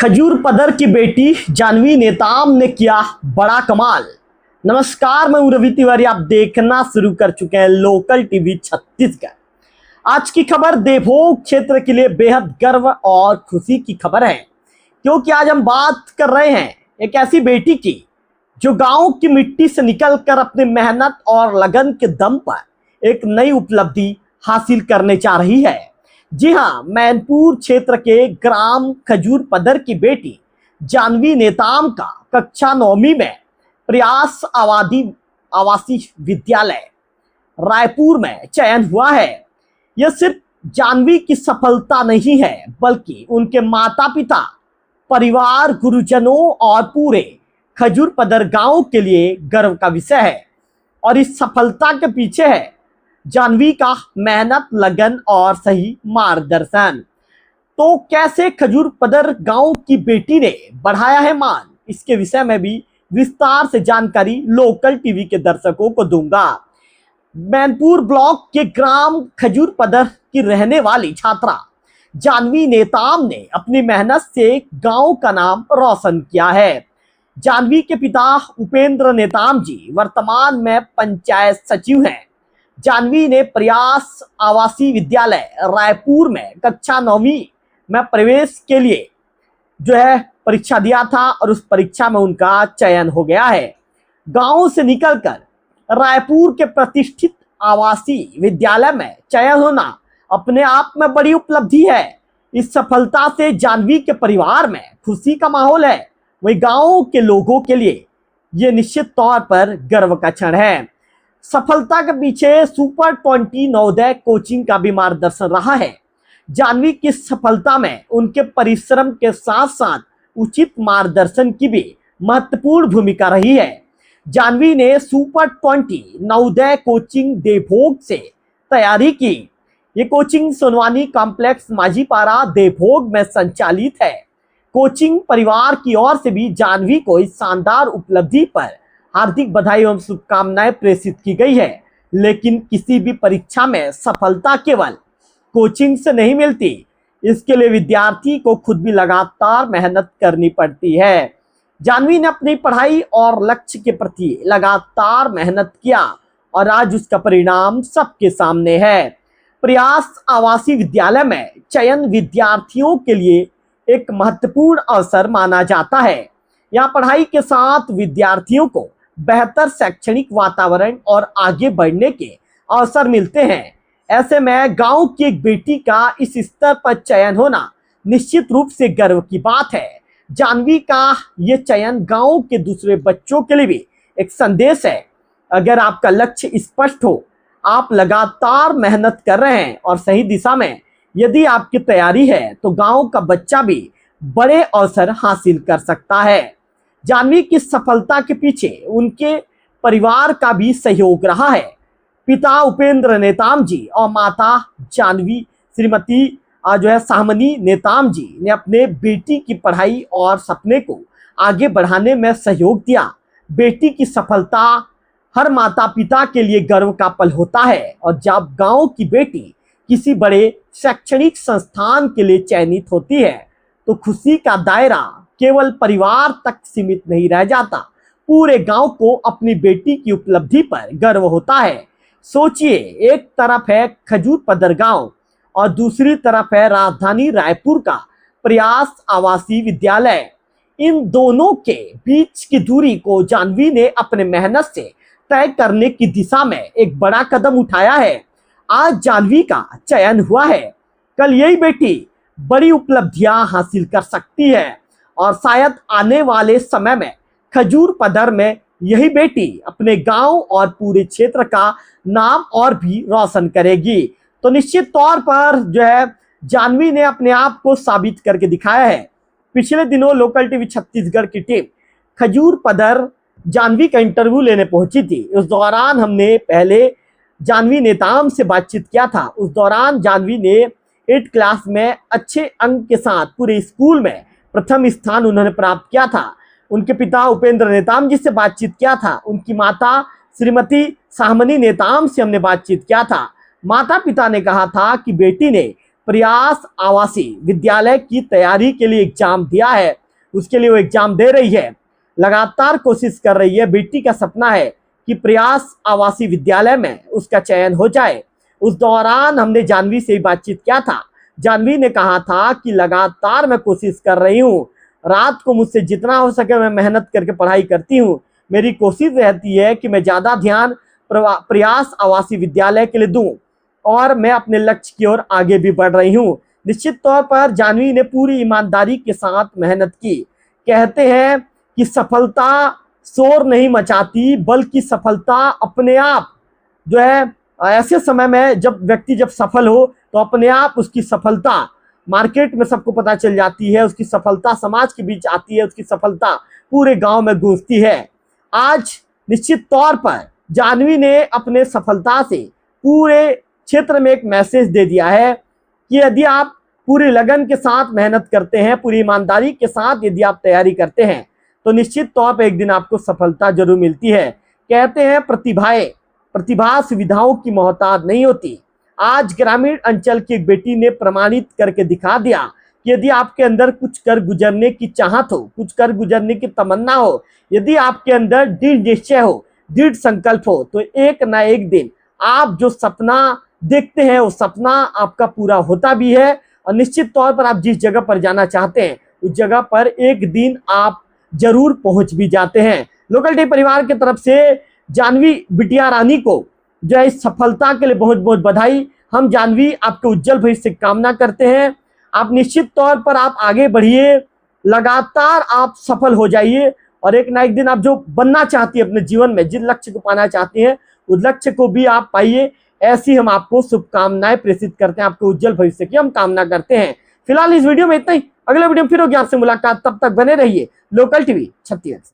खजूर पदर की बेटी जानवी नेताम ने किया बड़ा कमाल। नमस्कार, मैं हूं रवि तिवारी। आप देखना शुरू कर चुके हैं लोकल टीवी छत्तीसगढ़। आज की खबर देवभोग क्षेत्र के लिए बेहद गर्व और खुशी की खबर है, क्योंकि आज हम बात कर रहे हैं एक ऐसी बेटी की जो गांव की मिट्टी से निकलकर अपनी मेहनत और लगन के दम पर एक नई उपलब्धि हासिल करने जा रही है। जी हां, मैनपुर क्षेत्र के ग्राम खजूर पदर की बेटी जानवी नेताम का कक्षा 9वीं में प्रयास आवासीय विद्यालय रायपुर में चयन हुआ है। यह सिर्फ जानवी की सफलता नहीं है, बल्कि उनके माता पिता, परिवार, गुरुजनों और पूरे खजूर पदर गांव के लिए गर्व का विषय है। और इस सफलता के पीछे है जानवी का मेहनत, लगन और सही मार्गदर्शन। तो कैसे खजूर पदर गांव की बेटी ने बढ़ाया है मान, इसके विषय में भी विस्तार से जानकारी लोकल टीवी के दर्शकों को दूंगा। मैनपुर ब्लॉक के ग्राम खजूर पदर की रहने वाली छात्रा जानवी नेताम ने अपनी मेहनत से गांव का नाम रोशन किया है। जानवी के पिता उपेंद्र नेताम जी वर्तमान में पंचायत सचिव हैं। जानवी ने प्रयास आवासीय विद्यालय रायपुर में कक्षा 9वीं में प्रवेश के लिए परीक्षा दिया था और उस परीक्षा में उनका चयन हो गया है। गांव से निकलकर रायपुर के प्रतिष्ठित आवासीय विद्यालय में चयन होना अपने आप में बड़ी उपलब्धि है। इस सफलता से जानवी के परिवार में खुशी का माहौल है, वही गांव के लोगों के लिए ये निश्चित तौर पर गर्व का क्षण है। सफलता के पीछे सुपर 20 नवोदय कोचिंग का भी मार्गदर्शन रहा है। जानवी की सफलता में उनके परिश्रम के साथ साथ उचित मार्गदर्शन की भी महत्वपूर्ण भूमिका रही है। जानवी ने सुपर 20 नवोदय कोचिंग देवभोग से तैयारी की। ये कोचिंग सोनवानी कॉम्प्लेक्स माझीपारा देवभोग में संचालित है। कोचिंग परिवार की ओर से भी जानवी को इस शानदार उपलब्धि पर हार्दिक बधाई एवं शुभकामनाएं प्रेषित की गई है। लेकिन किसी भी परीक्षा में सफलता केवल कोचिंग से नहीं मिलती, इसके लिए विद्यार्थी को खुद भी लगातार मेहनत करनी पड़ती है। जानवी ने अपनी पढ़ाई और लक्ष्य के प्रति लगातार मेहनत किया और आज उसका परिणाम सबके सामने है। प्रयास आवासीय विद्यालय में चयन विद्यार्थियों के लिए एक महत्वपूर्ण अवसर माना जाता है। यहाँ पढ़ाई के साथ विद्यार्थियों को बेहतर शैक्षणिक वातावरण और आगे बढ़ने के अवसर मिलते हैं। ऐसे में गांव की एक बेटी का इस स्तर पर चयन होना निश्चित रूप से गर्व की बात है। जानवी का ये चयन गांव के दूसरे बच्चों के लिए भी एक संदेश है। अगर आपका लक्ष्य स्पष्ट हो, आप लगातार मेहनत कर रहे हैं और सही दिशा में यदि आपकी तैयारी है, तो गांव का बच्चा भी बड़े अवसर हासिल कर सकता है। जानवी की सफलता के पीछे उनके परिवार का भी सहयोग रहा है। पिता उपेंद्र नेताम जी और माता जानवी श्रीमती साहमनी नेताम जी ने अपने बेटी की पढ़ाई और सपने को आगे बढ़ाने में सहयोग दिया। बेटी की सफलता हर माता पिता के लिए गर्व का पल होता है, और जब गांव की बेटी किसी बड़े शैक्षणिक संस्थान के लिए चयनित होती है, तो खुशी का दायरा केवल परिवार तक सीमित नहीं रह जाता, पूरे गांव को अपनी बेटी की उपलब्धि पर गर्व होता है। सोचिए, एक तरफ है खजूर पदर गांव और दूसरी तरफ है राजधानी रायपुर का प्रयास आवासीय विद्यालय। इन दोनों के बीच की दूरी को जानवी ने अपने मेहनत से तय करने की दिशा में एक बड़ा कदम उठाया है। आज जानवी का चयन हुआ है, कल यही बेटी बड़ी उपलब्धियां हासिल कर सकती है, और शायद आने वाले समय में खजूर पदर में यही बेटी अपने गांव और पूरे क्षेत्र का नाम और भी रोशन करेगी। तो निश्चित तौर पर जानवी ने अपने आप को साबित करके दिखाया है। पिछले दिनों लोकल टीवी छत्तीसगढ़ की टीम खजूर पदर जानवी का इंटरव्यू लेने पहुंची थी। उस दौरान हमने पहले जानवी नेताम से बातचीत किया था। उस दौरान जानवी ने 8th क्लास में अच्छे अंक के साथ पूरे स्कूल में प्रथम स्थान उन्होंने प्राप्त किया था। उनके पिता उपेंद्र नेताम जी से बातचीत किया था। उनकी माता श्रीमती साहमनी नेताम से हमने बातचीत किया था। माता पिता ने कहा था कि बेटी ने प्रयास आवासीय विद्यालय की तैयारी के लिए एग्जाम दिया है, उसके लिए वो एग्जाम दे रही है, लगातार कोशिश कर रही है। बेटी का सपना है कि प्रयास आवासीय विद्यालय में उसका चयन हो जाए। उस दौरान हमने जानवी से बातचीत किया था। जानवी ने कहा था कि लगातार मैं कोशिश कर रही हूँ, रात को मुझसे जितना हो सके मैं मेहनत करके पढ़ाई करती हूँ। मेरी कोशिश रहती है कि मैं ज़्यादा ध्यान प्रयास आवासीय विद्यालय के लिए दूं और मैं अपने लक्ष्य की ओर आगे भी बढ़ रही हूँ। निश्चित तौर पर जानवी ने पूरी ईमानदारी के साथ मेहनत की। कहते हैं कि सफलता शोर नहीं मचाती, बल्कि सफलता अपने आप जो है ऐसे समय में जब व्यक्ति जब सफल हो तो अपने आप उसकी सफलता मार्केट में सबको पता चल जाती है, उसकी सफलता समाज के बीच आती है, उसकी सफलता पूरे गांव में गूंजती है। आज निश्चित तौर पर जानवी ने अपने सफलता से पूरे क्षेत्र में एक मैसेज दे दिया है कि यदि आप पूरी लगन के साथ मेहनत करते हैं, पूरी ईमानदारी के साथ यदि आप तैयारी करते हैं तो निश्चित तौर पर एक दिन आपको सफलता जरूर मिलती है। कहते हैं प्रतिभा सुविधाओं की मोहताज नहीं होती। आज ग्रामीण अंचल की एक बेटी ने प्रमाणित करके दिखा दिया कि यदि आपके अंदर कुछ कर गुजरने की चाहत हो, कुछ कर गुजरने की तमन्ना हो, यदि आपके अंदर दृढ़ निश्चय हो, दृढ़ संकल्प हो, तो एक ना एक दिन आप जो सपना देखते हैं वो सपना आपका पूरा होता भी है। और निश्चित तौर पर आप जिस जगह पर जाना चाहते हैं उस जगह पर एक दिन आप जरूर पहुंच भी जाते हैं। लोकल टीवी परिवार की तरफ से जानवी बिटिया रानी को जो है इस सफलता के लिए बहुत बहुत बधाई। हम जानवी आपके उज्जवल भविष्य की कामना करते हैं। आप निश्चित तौर पर आप आगे बढ़िए, लगातार आप सफल हो जाइए और एक ना एक दिन आप जो बनना चाहती है अपने जीवन में, जिस लक्ष्य को पाना चाहती हैं उस लक्ष्य को भी आप पाइए। ऐसी हम आपको शुभकामनाएं प्रेषित करते हैं, आपके उज्जवल भविष्य की हम कामना करते हैं। फिलहाल इस वीडियो में इतना ही, अगले वीडियो में फिर होगी आपसे मुलाकात। तब तक बने रहिए लोकल टीवी छत्तीसगढ़।